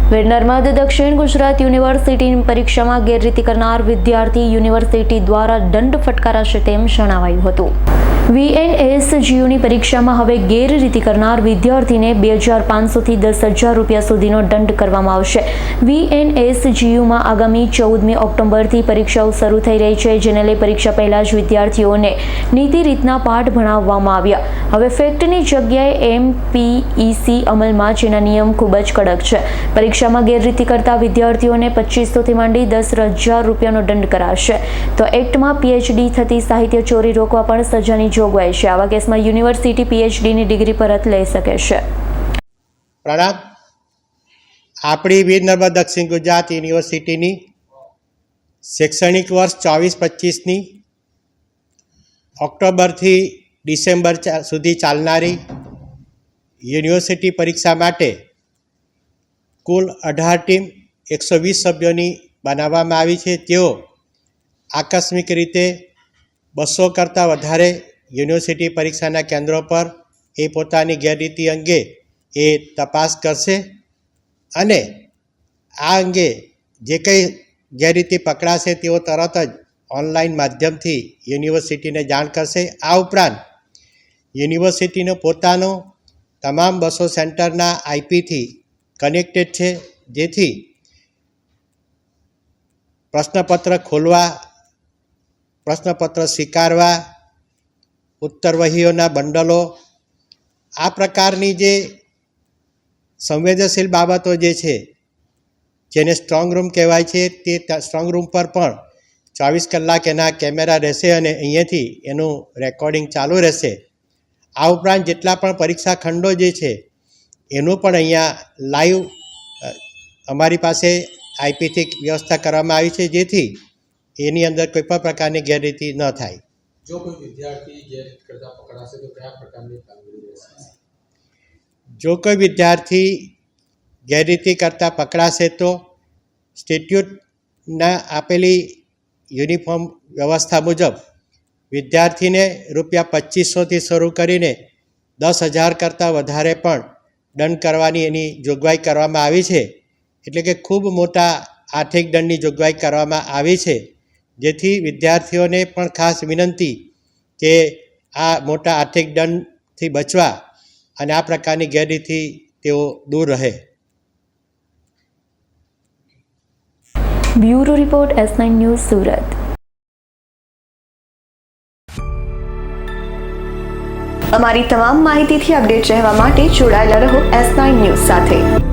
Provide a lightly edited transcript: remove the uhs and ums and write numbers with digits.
નર્મદ દક્ષિણ ગુજરાત યુનિવર્સિટીની પરીક્ષામાં ગેરરીતિ કરનાર વિદ્યાર્થી યુનિવર્સિટી દ્વારા દંડ ફટકારાશે તેમ જણાવાયું હતું। VNSGUની પરીક્ષામાં હવે ગેરરીતિ કરનાર વિદ્યાર્થીને 2,500થી 10,000 રૂપિયા સુધીનો દંડ કરવામાં આવશે। VNSGUમાં આગામી 14મી ઓક્ટોબરથી પરીક્ષાઓ શરૂ થઈ રહી છે, જેને લઈ પરીક્ષા પહેલા જ વિદ્યાર્થીઓને નીતિ રીતના પાઠ ભણાવવામાં આવ્યા। હવે ફેક્ટની જગ્યાએ MPEC અમલમાં, જેના નિયમ ખૂબ જ કડક છે। પરીક્ષામાં ગેરરીતિ કરતા વિદ્યાર્થીઓને 2500થી માંડી 10,000 રૂપિયાનો દંડ કરાશે। તો એક્ટમાં PhD થતી સાહિત્ય ચોરી રોકવા પણ સજાની જોગવાઈ છે। આવા કેસમાં યુનિવર્સિટી PhDની ડિગ્રી પરત લઈ શકે છે। પ્રણામ। આપણી વીર નર્મદ દક્ષિણ ગુજરાત યુનિવર્સિટીની શૈક્ષણિક વર્ષ 24-25ની ઓક્ટોબરથી ડિસેમ્બર સુધી ચાલનારી યુનિવર્સિટી પરીક્ષા માટે કુલ 18 ટીમ 120 સભ્યોની બનાવવામાં આવી છે। તેઓ આકસ્મિક રીતે 200 કરતાં વધારે યુનિવર્સિટી પરીક્ષાના કેન્દ્રો પર પોતાની ગેરરીતિ અંગે તપાસ કરશે અને આ અંગે જે કંઈ ગેરરીતિ પકડાશે તેઓ તરત જ ઓનલાઈન માધ્યમથી યુનિવર્સિટીને જાણ કરશે। આ ઉપરાંત યુનિવર્સિટીનો પોતાનો તમામ 200 સેન્ટરના IPથી કનેક્ટેડ છે, જેથી પ્રશ્નપત્ર ખોલવા, પ્રશ્નપત્ર સ્વીકારવા, ઉત્તરવહીઓના બંડલો, આ પ્રકારની જે સંવેદનશીલ બાબતો જે છે, જેને સ્ટ્રોંગ રૂમ કહેવાય છે, તે સ્ટ્રોંગ રૂમ પર પણ 24 કલાક એના કેમેરા રહેશે અને અહીંયાથી એનું રેકોર્ડિંગ ચાલુ રહેશે। આ ઉપરાંત જેટલા પણ પરીક્ષા ખંડો જે છે એનું પણ અહીંયા લાઈવ અમારી પાસે IPથી વ્યવસ્થા કરવામાં આવી છે, જેથી એની અંદર કોઈ પણ પ્રકારની ગેરરીતિ ન થાય। જો કોઈ વિદ્યાર્થી ગેરરીતિ કરતા પકડાશે તો કયા પ્રકારની કામગીરી રહેશે? જો કોઈ વિદ્યાર્થી ગેરરીતિ કરતા પકડાશે તો સ્ટેટ્યુટના આપેલી યુનિફોર્મ વ્યવસ્થા મુજબ વિદ્યાર્થીને ₹2500થી શરૂ કરીને 10,000 કરતાં વધારે પણ દંડ કરવાની એની જોગવાઈ કરવામાં આવી છે। એટલે કે ખૂબ મોટા આર્થિક દંડની જોગવાઈ કરવામાં આવી છે, જેથી વિદ્યાર્થીઓને પણ ખાસ વિનંતી કે આ મોટા આર્થિક દંડથી બચવા અને આ પ્રકારની ગેરરીતિથી તેઓ દૂર રહે। Bureau report S9 news Surat. અમારી તમામ માહિતીથી અપડેટ રહેવા માટે જોડાયેલા રહો S9 ન્યૂઝ સાથે।